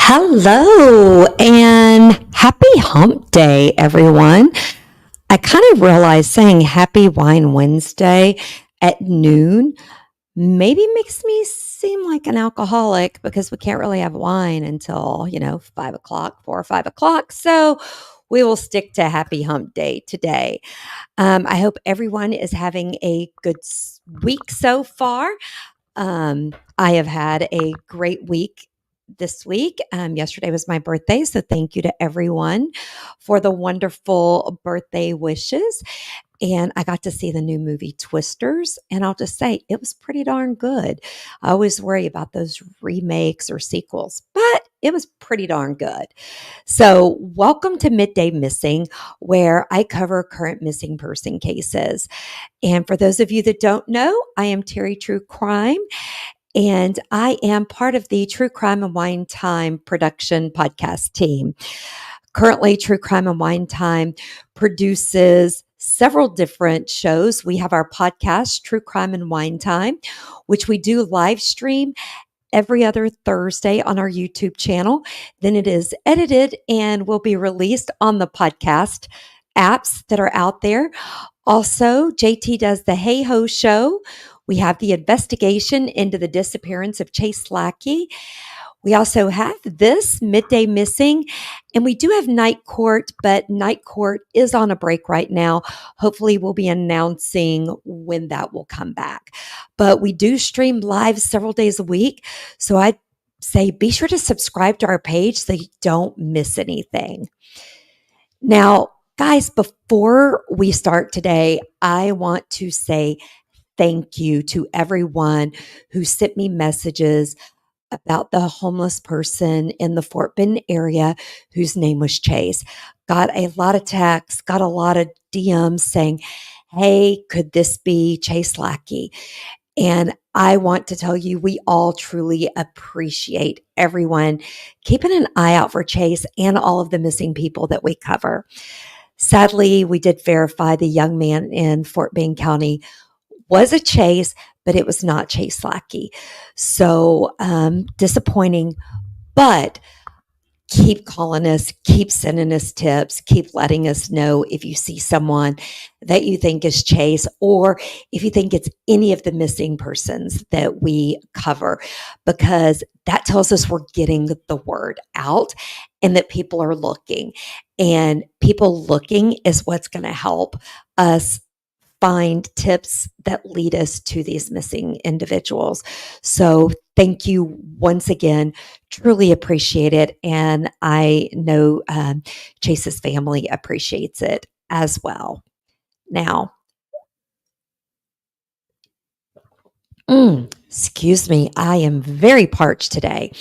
Hello and happy hump day, everyone. I kind of realized saying happy wine Wednesday at noon maybe makes me seem like an alcoholic because we can't really have wine until, 5 o'clock, 4 or 5 o'clock. So we will stick to happy hump day today. I hope everyone is having a good week so far. I have had a great week this week. Yesterday was my birthday, so thank you to everyone for the wonderful birthday wishes. And I got to see the new movie Twisters, and I'll just say it was pretty darn good. I always worry about those remakes or sequels, but it was pretty darn good. So, welcome to Midday Missing, where I cover current missing person cases. And for those of you that don't know, I am Teri True Crime, and I am part of the True Crime and Wine Time production podcast team. Currently, True Crime and Wine Time produces several different shows. We have our podcast, True Crime and Wine Time, which we do live stream every other Thursday on our YouTube channel. Then it is edited and will be released on the podcast apps that are out there. Also, JT does the Hey Ho Show. We have the investigation into the disappearance of Chase Lackey. We also have this Midday Missing, and we do have Night Court, but Night Court is on a break right now. Hopefully, we'll be announcing when that will come back. But we do stream live several days a week, so I'd say be sure to subscribe to our page so you don't miss anything. Now, guys, before we start today, I want to say thank you to everyone who sent me messages about the homeless person in the Fort Bend area whose name was Chase. Got a lot of texts, got a lot of DMs saying, hey, could this be Chase Lackey? And I want to tell you, we all truly appreciate everyone keeping an eye out for Chase and all of the missing people that we cover. Sadly, we did verify the young man in Fort Bend County was a Chase, but it was not Chase Lackey. So disappointing, but keep calling us, keep sending us tips, keep letting us know if you see someone that you think is Chase, or if you think it's any of the missing persons that we cover, because that tells us we're getting the word out and that people are looking. And people looking is what's going to help us find tips that lead us to these missing individuals. So thank you once again. Truly appreciate it. And I know Chase's family appreciates it as well. Now, excuse me, I am very parched today.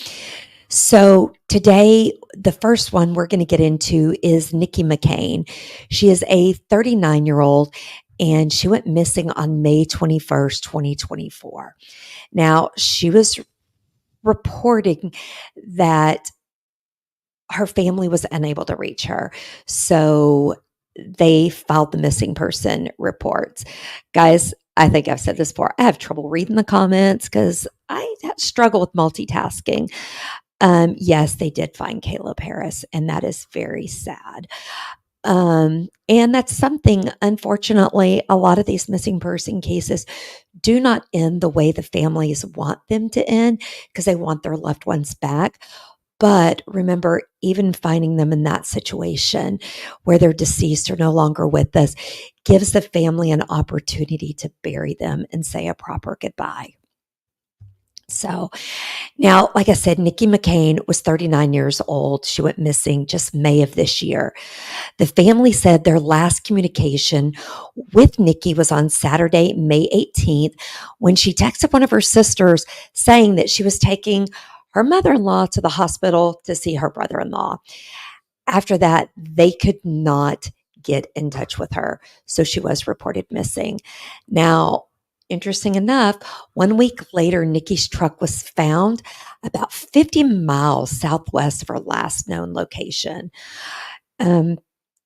So today, the first one we're going to get into is Nikki McCain. She is a 39-year-old, and she went missing on May 21st, 2024. Now, she was reporting that her family was unable to reach her. So they filed the missing person reports. Guys, I think I've said this before. I have trouble reading the comments because I struggle with multitasking. Yes, they did find Caleb Harris, and that is very sad. And that's something, unfortunately, a lot of these missing person cases do not end the way the families want them to end because they want their loved ones back. But remember, even finding them in that situation where they're deceased or no longer with us gives the family an opportunity to bury them and say a proper goodbye. So now, like I said, Nikki McCain was 39 years old. She went missing just May of this year. The family said their last communication with Nikki was on Saturday, May 18th, when she texted one of her sisters saying that she was taking her mother-in-law to the hospital to see her brother-in-law. After that, they could not get in touch with her, so she was reported missing. Now, interesting enough, 1 week later, Nikki's truck was found about 50 miles southwest of her last known location.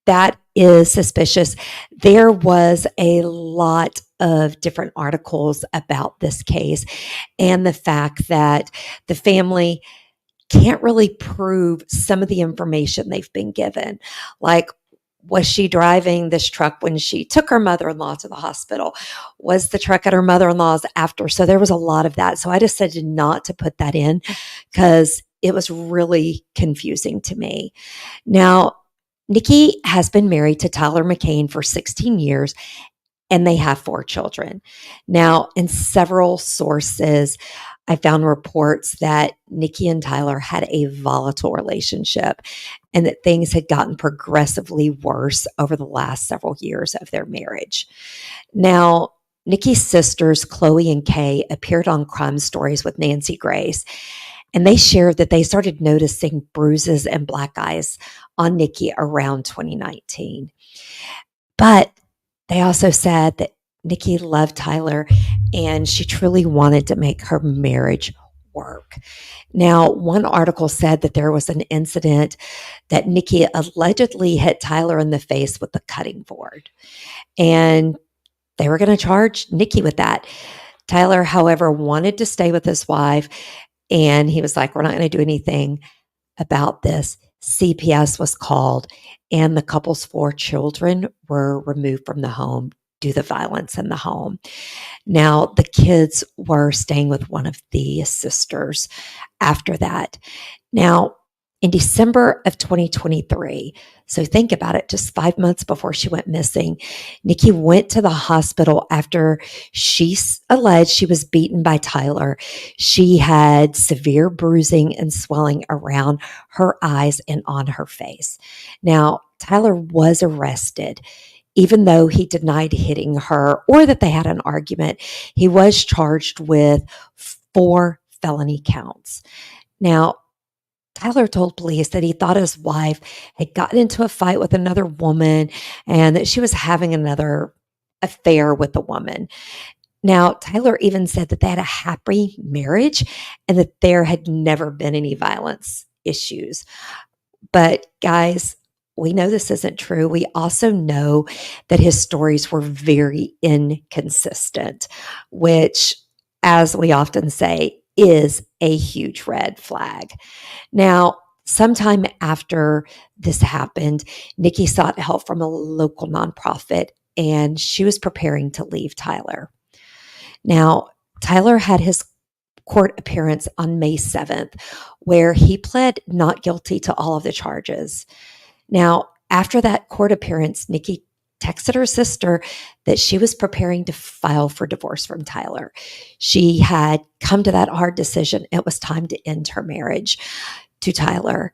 That is suspicious. There was a lot of different articles about this case and the fact that the family can't really prove some of the information they've been given. Like, was she driving this truck when she took her mother-in-law to the hospital? Was the truck at her mother-in-law's after? So there was a lot of that. So I decided not to put that in because it was really confusing to me. Now, Nikki has been married to Saelee-McCain for 16 years and they have 4 children. Now, in several sources, I found reports that Nikki and Tyler had a volatile relationship and that things had gotten progressively worse over the last several years of their marriage. Now, Nikki's sisters, Chloe and Kay, appeared on Crime Stories with Nancy Grace, and they shared that they started noticing bruises and black eyes on Nikki around 2019. But they also said that Nikki loved Tyler and she truly wanted to make her marriage work. Now, one article said that there was an incident that Nikki allegedly hit Tyler in the face with a cutting board, and they were going to charge Nikki with that. Tyler, however, wanted to stay with his wife, and he was like, we're not going to do anything about this. CPS was called, and the couple's 4 children were removed from the home due to violence in the home. Now, the kids were staying with one of the sisters after that. Now, in December of 2023, so think about it, just 5 months before she went missing, Nikki went to the hospital after she alleged she was beaten by Tyler. She had severe bruising and swelling around her eyes and on her face. Now, Tyler was arrested. Even though he denied hitting her or that they had an argument, he was charged with 4 felony counts. Now, Tyler told police that he thought his wife had gotten into a fight with another woman and that she was having another affair with the woman. Now, Tyler even said that they had a happy marriage and that there had never been any violence issues. But guys, we know this isn't true. We also know that his stories were very inconsistent, which, as we often say, is a huge red flag. Now, sometime after this happened, Nikki sought help from a local nonprofit, and she was preparing to leave Tyler. Now, Tyler had his court appearance on May 7th, where he pled not guilty to all of the charges. Now, after that court appearance, Nikki texted her sister that she was preparing to file for divorce from Tyler. She had come to that hard decision. It was time to end her marriage to Tyler.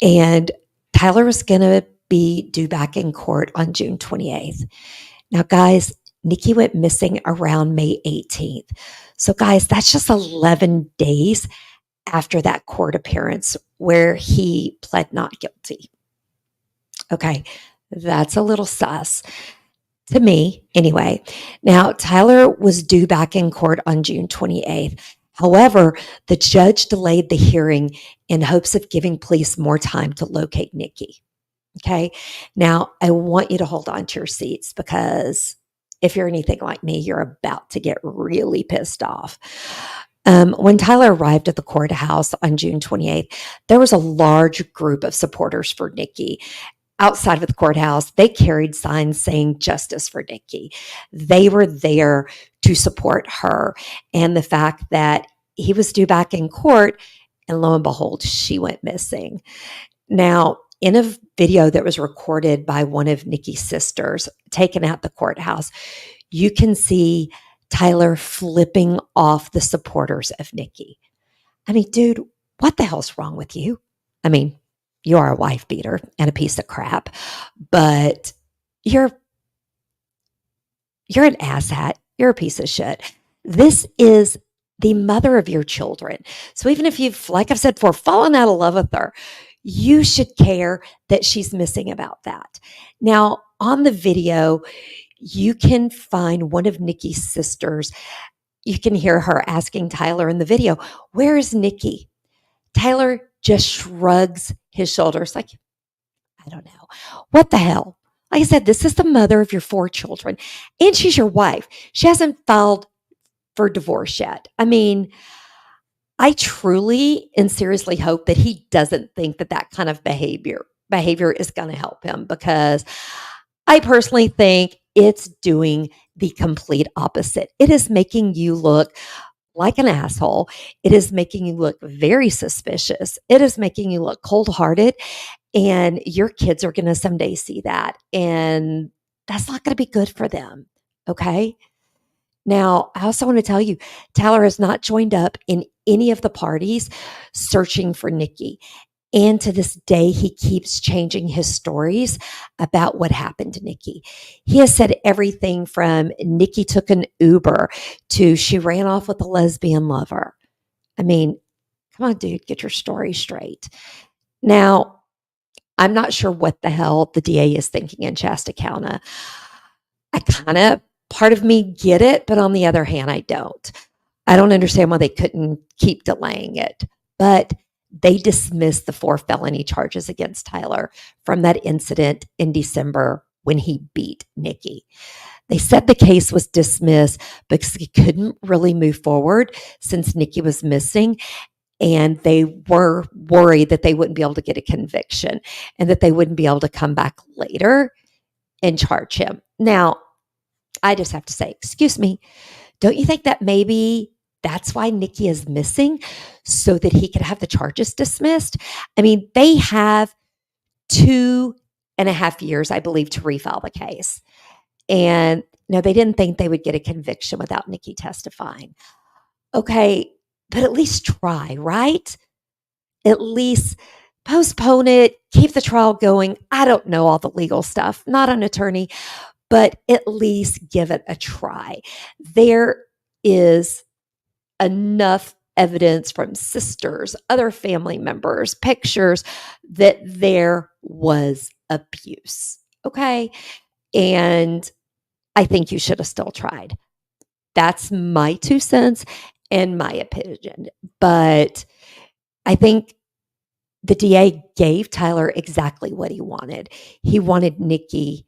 And Tyler was going to be due back in court on June 28th. Now, guys, Nikki went missing around May 18th. So, guys, that's just 11 days after that court appearance where he pled not guilty. Okay, that's a little sus to me anyway. Now, Tyler was due back in court on June 28th. However, the judge delayed the hearing in hopes of giving police more time to locate Nikki. Okay, now I want you to hold on to your seats because if you're anything like me, you're about to get really pissed off. When Tyler arrived at the courthouse on June 28th, there was a large group of supporters for Nikki. Outside of the courthouse, they carried signs saying justice for Nikki. They were there to support her and the fact that he was due back in court, and lo and behold, she went missing. Now, in a video that was recorded by one of Nikki's sisters taken at the courthouse, you can see Tyler flipping off the supporters of Nikki. I mean, dude, what the hell's wrong with you? I mean, you are a wife beater and a piece of crap, but you're an asshat. You're a piece of shit. This is the mother of your children. So even if you've, like I've said before, fallen out of love with her, you should care that she's missing about that. Now, on the video, you can find one of Nikki's sisters. You can hear her asking Tyler in the video, "Where is Nikki?" Tyler just shrugs his shoulders like, I don't know. What the hell? Like I said, this is the mother of your 4 children, and she's your wife. She hasn't filed for divorce yet. I mean, I truly and seriously hope that he doesn't think that that kind of behavior is going to help him, because I personally think it's doing the complete opposite. It is making you look like an asshole. It is making you look very suspicious. It is making you look cold-hearted, and your kids are going to someday see that, and that's not going to be good for them. Okay? Now, I also want to tell you, Tyler has not joined up in any of the parties searching for Nikki. And to this day, he keeps changing his stories about what happened to Nikki. He has said everything from Nikki took an Uber to she ran off with a lesbian lover. I mean, come on, dude, get your story straight. Now, I'm not sure what the hell the DA is thinking in Shasta County. I kind of, part of me get it, but on the other hand, I don't. I don't understand why they couldn't keep delaying it. But they dismissed the 4 felony charges against Tyler from that incident in December when he beat Nikki. They said the case was dismissed because he couldn't really move forward since Nikki was missing, and they were worried that they wouldn't be able to get a conviction and that they wouldn't be able to come back later and charge him. Now, I just have to say, excuse me, don't you think that maybe that's why Nikki is missing, so that he could have the charges dismissed? I mean, they have 2.5 years, I believe, to refile the case. And no, they didn't think they would get a conviction without Nikki testifying. Okay, but at least try, right? At least postpone it, keep the trial going. I don't know all the legal stuff, not an attorney, but at least give it a try. There is enough evidence from sisters, other family members, pictures that there was abuse. Okay. And I think you should have still tried. That's my 2 cents and my opinion. But I think the DA gave Tyler exactly what he wanted. He wanted Nikki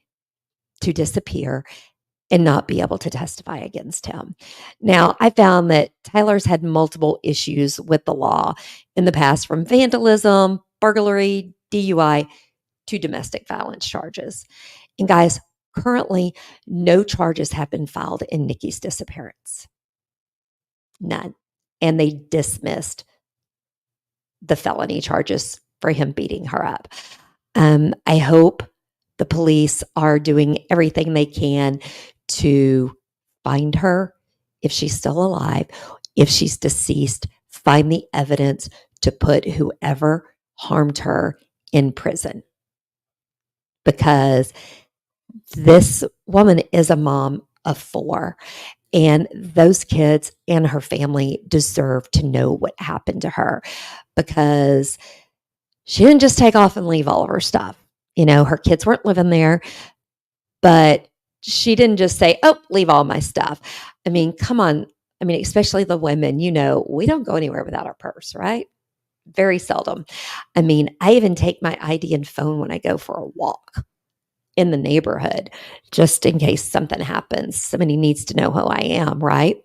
to disappear and not be able to testify against him. Now, I found that Tyler's had multiple issues with the law in the past, from vandalism, burglary, DUI, to domestic violence charges. And guys, currently, no charges have been filed in Nikki's disappearance. None. And they dismissed the felony charges for him beating her up. I hope the police are doing everything they can to find her, if she's still alive, if she's deceased, find the evidence to put whoever harmed her in prison. Because this woman is a mom of 4, and those kids and her family deserve to know what happened to her, because she didn't just take off and leave all of her stuff. You know, her kids weren't living there, but she didn't just say, oh, leave all my stuff. I mean, come on. I mean, especially the women, you know, we don't go anywhere without our purse, right? Very seldom. I mean, I even take my ID and phone when I go for a walk in the neighborhood, just in case something happens. Somebody needs to know who I am, right?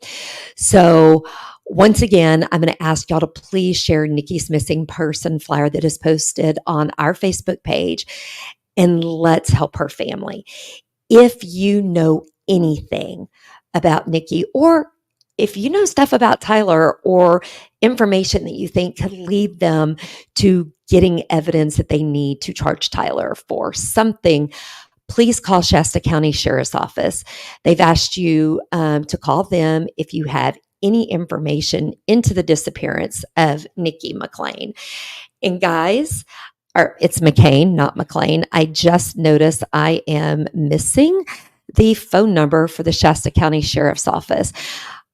So once again, I'm going to ask y'all to please share Nikki's missing person flyer that is posted on our Facebook page, and let's help her family. If you know anything about Nikki, or if you know stuff about Tyler, or information that you think could lead them to getting evidence that they need to charge Tyler for something, please call Shasta County Sheriff's Office. They've asked you to call them if you have any information into the disappearance of Nikki McCain. And guys, or it's McCain, not McClain. I just noticed I am missing the phone number for the Shasta County Sheriff's Office.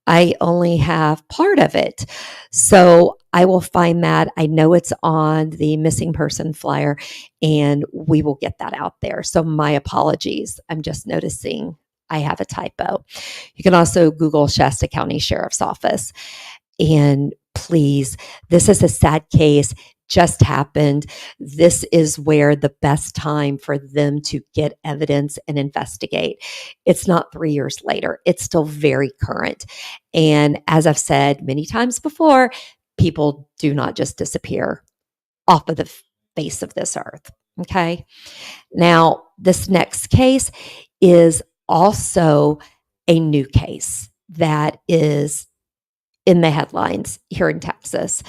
I only have part of it. So I will find that. I know it's on the missing person flyer, and we will get that out there. So my apologies. I'm just noticing I have a typo. You can also Google Shasta County Sheriff's Office. And please, this is a sad case, just happened. This is where the best time for them to get evidence and investigate. It's not 3 years later. It's still very current. And as I've said many times before, people do not just disappear off of the face of this earth. Okay. Now, this next case is also a new case that is in the headlines here in Texas.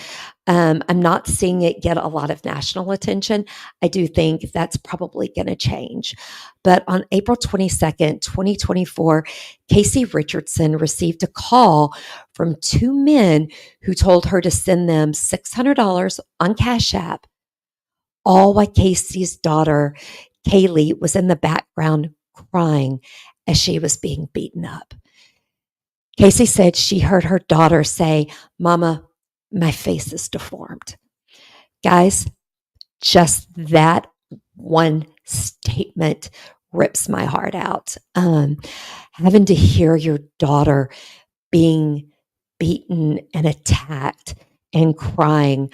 I'm not seeing it get a lot of national attention. I do think that's probably going to change. But on April 22nd, 2024, Casey Richardson received a call from two men who told her to send them $600 on Cash App, all while Casey's daughter, Kalie, was in the background crying as she was being beaten up. Casey said she heard her daughter say, "Mama, my face is deformed." Guys, just that one statement rips my heart out. Having to hear your daughter being beaten and attacked and crying,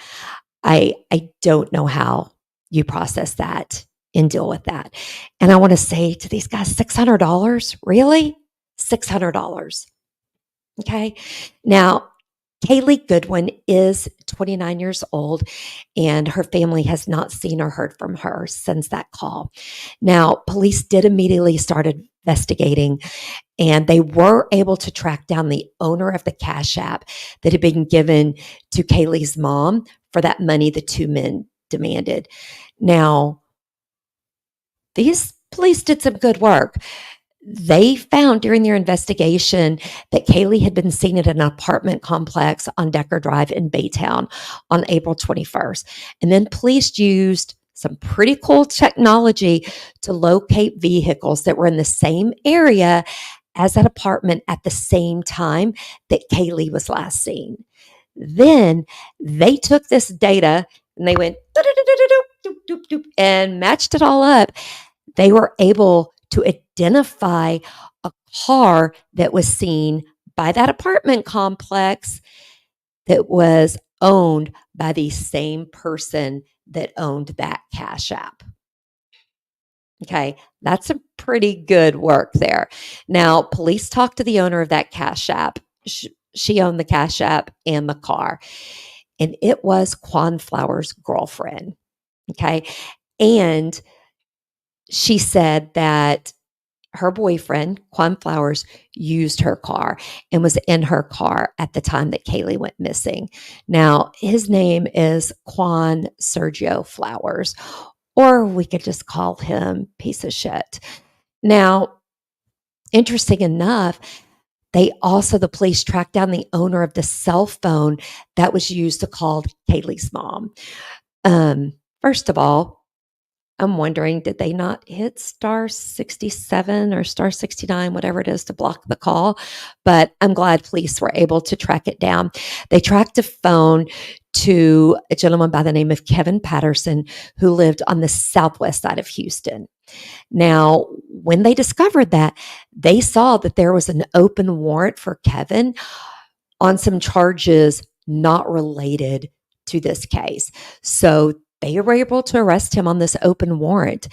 I don't know how you process that and deal with that. And I want to say to these guys, $600? Really? $600. Okay. Now, Kalie Goodwin is 29 years old, and her family has not seen or heard from her since that call. Now, police did immediately start investigating, and they were able to track down the owner of the Cash App that had been given to Kalie's mom for that money the two men demanded. Now, these police did some good work. They found during their investigation that Kalie had been seen at an apartment complex on Decker Drive in Baytown on April 21st. And then police used some pretty cool technology to locate vehicles that were in the same area as that apartment at the same time that Kalie was last seen. Then they took this data and they went and matched it all up. They were able to identify a car that was seen by that apartment complex that was owned by the same person that owned that Cash App. Okay, that's a pretty good work there. Now, police talked to the owner of that Cash App. She owned the Cash App and the car, and it was Quan Flower's girlfriend. Okay, and she said that her boyfriend, Quan Flowers, used her car and was in her car at the time that Kalie went missing. Now, his name is Quan Sergio Flowers, or we could just call him piece of shit. Now, interesting enough, the police tracked down the owner of the cell phone that was used to call Kalie's mom. First of all, I'm wondering, did they not hit star 67 or star 69, whatever it is, to block the call? But I'm glad police were able to track it down. They tracked a phone to a gentleman by the name of Kevin Patterson, who lived on the southwest side of Houston. Now, when they discovered that, they saw that there was an open warrant for Kevin on some charges not related to this case. So they were able to arrest him on this open warrant,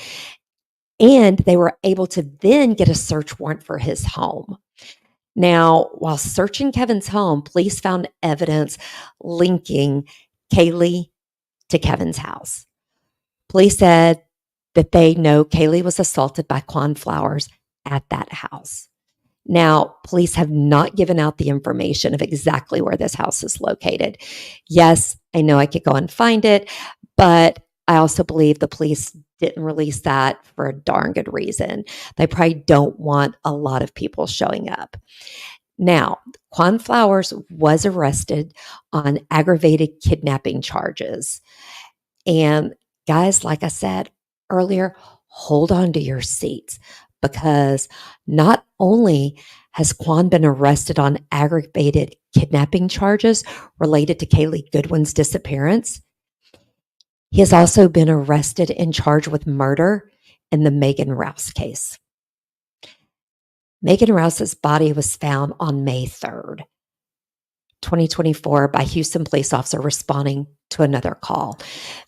and they were able to then get a search warrant for his home. Now, while searching Kevin's home, police found evidence linking Kalie to Kevin's house. Police said that they know Kalie was assaulted by Quan Flowers at that house. Now, police have not given out the information of exactly where this house is located. Yes, I know I could go and find it, but I also believe the police didn't release that for a darn good reason. They probably don't want a lot of people showing up. Now, Quan Flowers was arrested on aggravated kidnapping charges. And guys, like I said earlier, hold on to your seats, because not only has Quan been arrested on aggravated kidnapping charges related to Kalie Goodwin's disappearance, he has also been arrested and charged with murder in the Megan Rouse case. Megan Rouse's body was found on May 3rd, 2024, by Houston police officer responding to another call.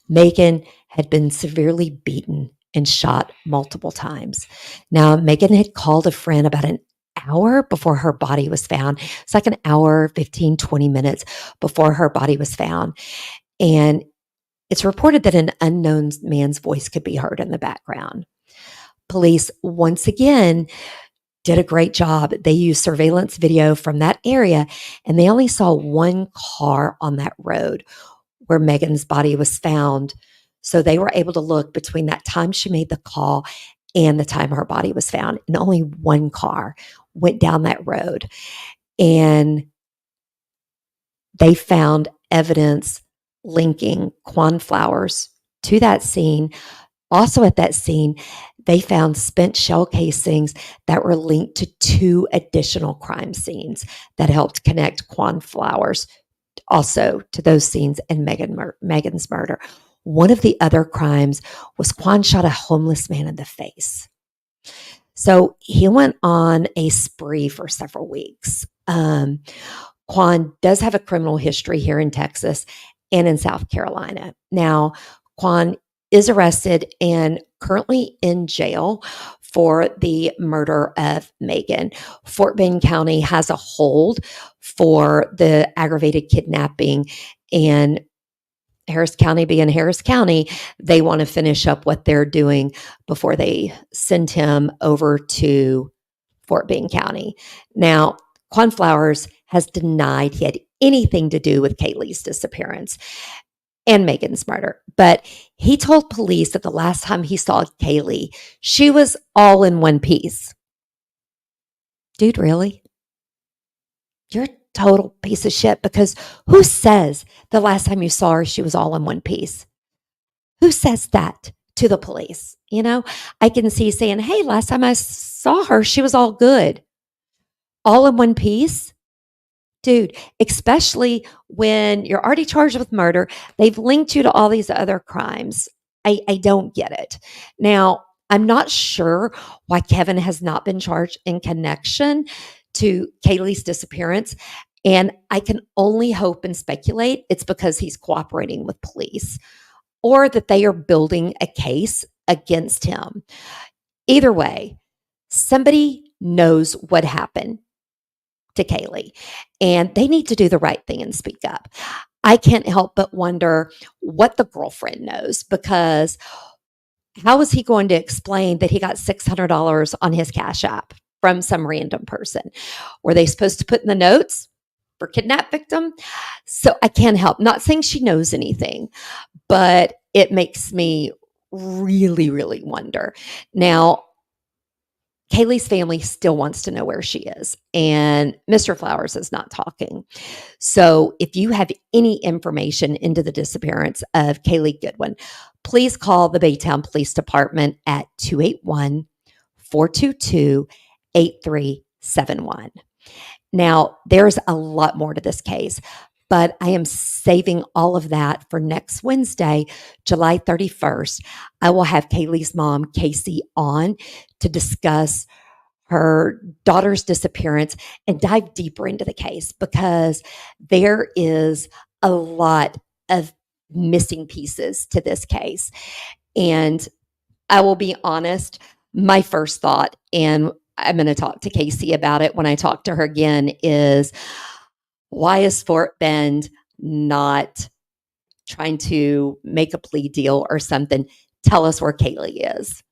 Megan had been severely beaten and shot multiple times. Now, Megan had called a friend about an hour before her body was found. It's like an hour, 15, 20 minutes before her body was found. And it's reported that an unknown man's voice could be heard in the background. Police, once again, did a great job. They used surveillance video from that area, and they only saw one car on that road where Megan's body was found. So they were able to look between that time she made the call and the time her body was found, and only one car went down that road. And they found evidence linking Quan Flowers to that scene. Also at that scene, they found spent shell casings that were linked to 2 additional crime scenes that helped connect Quan Flowers also to those scenes and Megan's murder. One of the other crimes was Quan shot a homeless man in the face. So he went on a spree for several weeks. Quan does have a criminal history here in Texas and in South Carolina. Now, Quan is arrested and currently in jail for the murder of Megan. Fort Bend County has a hold for the aggravated kidnapping, and Harris County being Harris County, they want to finish up what they're doing before they send him over to Fort Bend County. Now, Quan Flowers has denied he had anything to do with Kalie's disappearance and Megan's murder, but he told police that the last time he saw Kalie, she was all in one piece. Dude, really? You're a total piece of shit, because who says the last time you saw her, she was all in one piece? Who says that to the police? You know, I can see saying, hey, last time I saw her, she was all good. All in one piece? Dude, especially when you're already charged with murder, they've linked you to all these other crimes. I don't get it. Now, I'm not sure why Kevin has not been charged in connection to Kalie's disappearance. And I can only hope and speculate it's because he's cooperating with police, or that they are building a case against him. Either way, somebody knows what happened to Kalie, and they need to do the right thing and speak up. I can't help but wonder what the girlfriend knows, because how is he going to explain that he got $600 on his Cash App from some random person? Were they supposed to put in the notes for kidnap victim? So I can't help, not saying she knows anything, but it makes me really, really wonder. Now, Kalie's family still wants to know where she is, and Mr. Flowers is not talking. So if you have any information into the disappearance of Kalie Goodwin, please call the Baytown Police Department at 281-422-8371. Now, there's a lot more to this case, but I am saving all of that for next Wednesday, July 31st. I will have Kalie's mom, Casey, on to discuss her daughter's disappearance and dive deeper into the case, because there is a lot of missing pieces to this case. And I will be honest, my first thought, and I'm going to talk to Casey about it when I talk to her again, is why is Fort Bend not trying to make a plea deal or something? Tell us where Kalie is.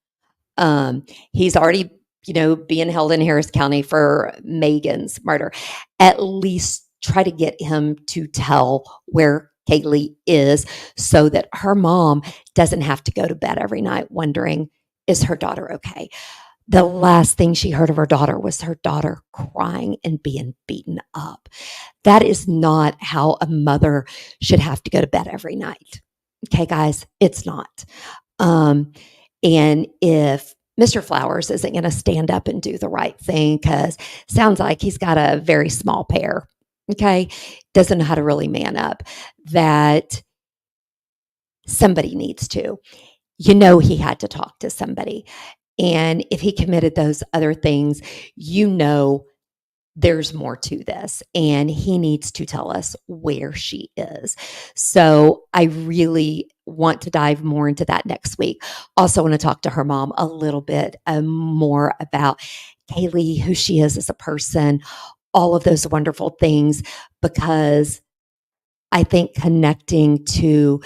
He's already, being held in Harris County for Megan's murder. At least try to get him to tell where Kalie is, so that her mom doesn't have to go to bed every night wondering, is her daughter okay? The last thing she heard of her daughter was her daughter crying and being beaten up. That is not how a mother should have to go to bed every night. Okay, guys, it's not. And if Mr. Flowers isn't going to stand up and do the right thing, because sounds like he's got a very small pair, okay, doesn't know how to really man up, that somebody needs to. He had to talk to somebody. And if he committed those other things, there's more to this, and he needs to tell us where she is. So I really want to dive more into that next week. Also want to talk to her mom a little bit more about Kalie, who she is as a person, all of those wonderful things, because I think connecting to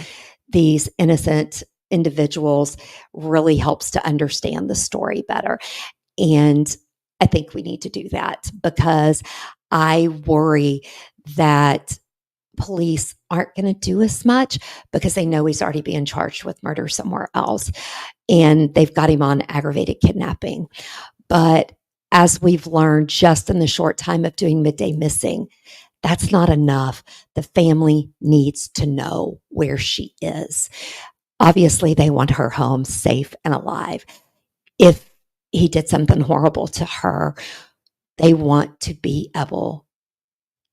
these innocent individuals really helps to understand the story better. And I think we need to do that because I worry that police aren't going to do as much because they know he's already being charged with murder somewhere else and they've got him on aggravated kidnapping. But as we've learned just in the short time of doing Midday Missing, that's not enough. The family needs to know where she is. Obviously, they want her home safe and alive. If he did something horrible to her, they want to be able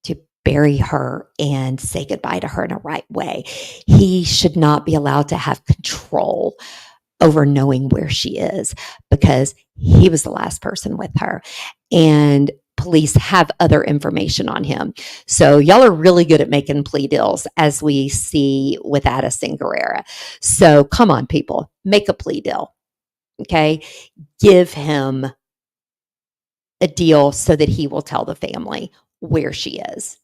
to bury her and say goodbye to her in a right way. He should not be allowed to have control over knowing where she is because he was the last person with her. And police have other information on him. So y'all are really good at making plea deals, as we see with Addison Guerrera. So come on, people, make a plea deal. Okay. Give him a deal so that he will tell the family where she is.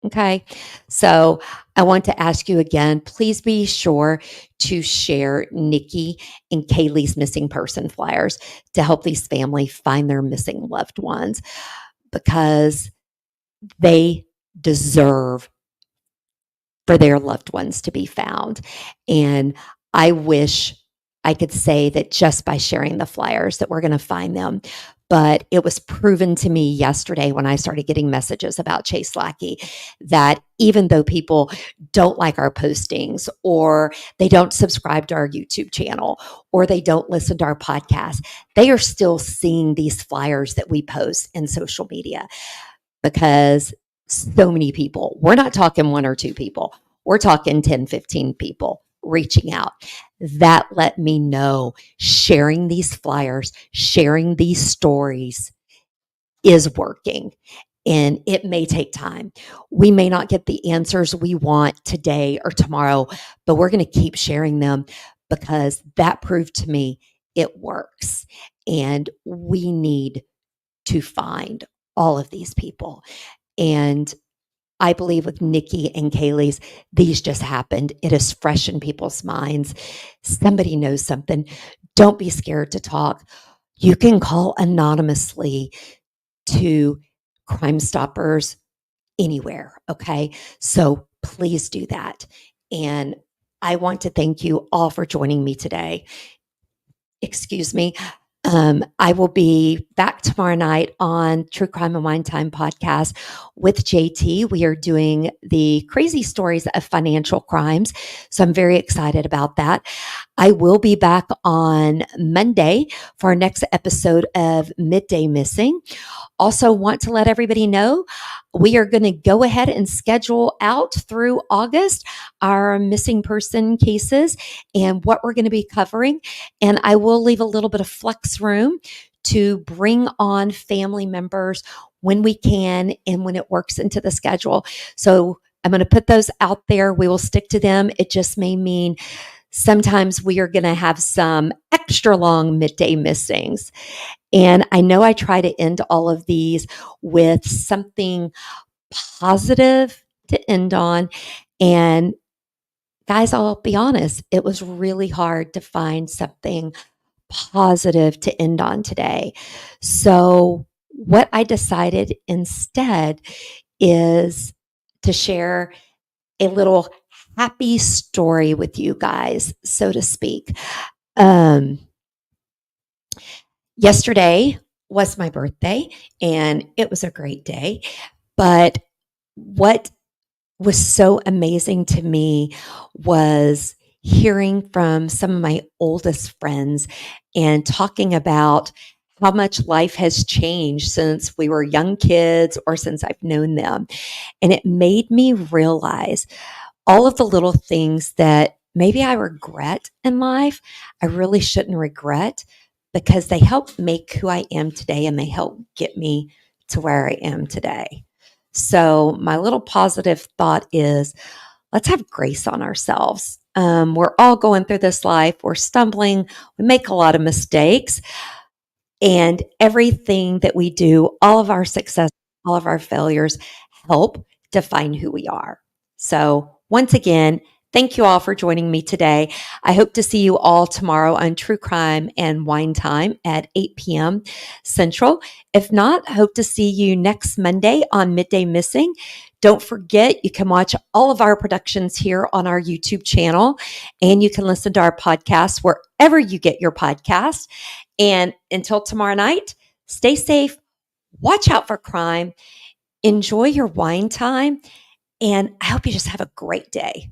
Okay. So I want to ask you again, please be sure to share Nikki and Kalie's missing person flyers to help these families find their missing loved ones because they deserve for their loved ones to be found. And I wish I could say that just by sharing the flyers that we're going to find them. But it was proven to me yesterday when I started getting messages about Chase Lackey that even though people don't like our postings or they don't subscribe to our YouTube channel or they don't listen to our podcast, they are still seeing these flyers that we post in social media because so many people, we're not talking one or two people, we're talking 10, 15 people reaching out. That let me know sharing these flyers, sharing these stories is working. And it may take time. We may not get the answers we want today or tomorrow, but we're going to keep sharing them because that proved to me it works. And we need to find all of these people. And I believe with Nikki and Kalie's, these just happened. It is fresh in people's minds. Somebody knows something. Don't be scared to talk. You can call anonymously to Crime Stoppers anywhere. Okay. So please do that. And I want to thank you all for joining me today. Excuse me. I will be back tomorrow night on True Crime and Wine Time podcast with JT. We are doing the crazy stories of financial crimes. So I'm very excited about that. I will be back on Monday for our next episode of Midday Missing. Also want to let everybody know we are going to go ahead and schedule out through August our missing person cases and what we're going to be covering. And I will leave a little bit of flex room to bring on family members when we can and when it works into the schedule. So I'm going to put those out there. We will stick to them. It just may mean sometimes we are going to have some extra long midday missings. And I know I try to end all of these with something positive to end on. And guys, I'll be honest, it was really hard to find something positive to end on today. So what I decided instead is to share a little happy story with you guys, so to speak. Yesterday was my birthday and it was a great day. But what was so amazing to me was hearing from some of my oldest friends and talking about how much life has changed since we were young kids or since I've known them. And it made me realize all of the little things that maybe I regret in life, I really shouldn't regret because they help make who I am today and they help get me to where I am today. So my little positive thought is let's have grace on ourselves. We're all going through this life. We're stumbling. We make a lot of mistakes. And everything that we do, all of our success, all of our failures help define who we are. So, once again, thank you all for joining me today. I hope to see you all tomorrow on True Crime and Wine Time at 8 p.m. Central. If not, I hope to see you next Monday on Midday Missing. Don't forget, you can watch all of our productions here on our YouTube channel, and you can listen to our podcast wherever you get your podcasts. And until tomorrow night, stay safe, watch out for crime, enjoy your wine time, and I hope you just have a great day.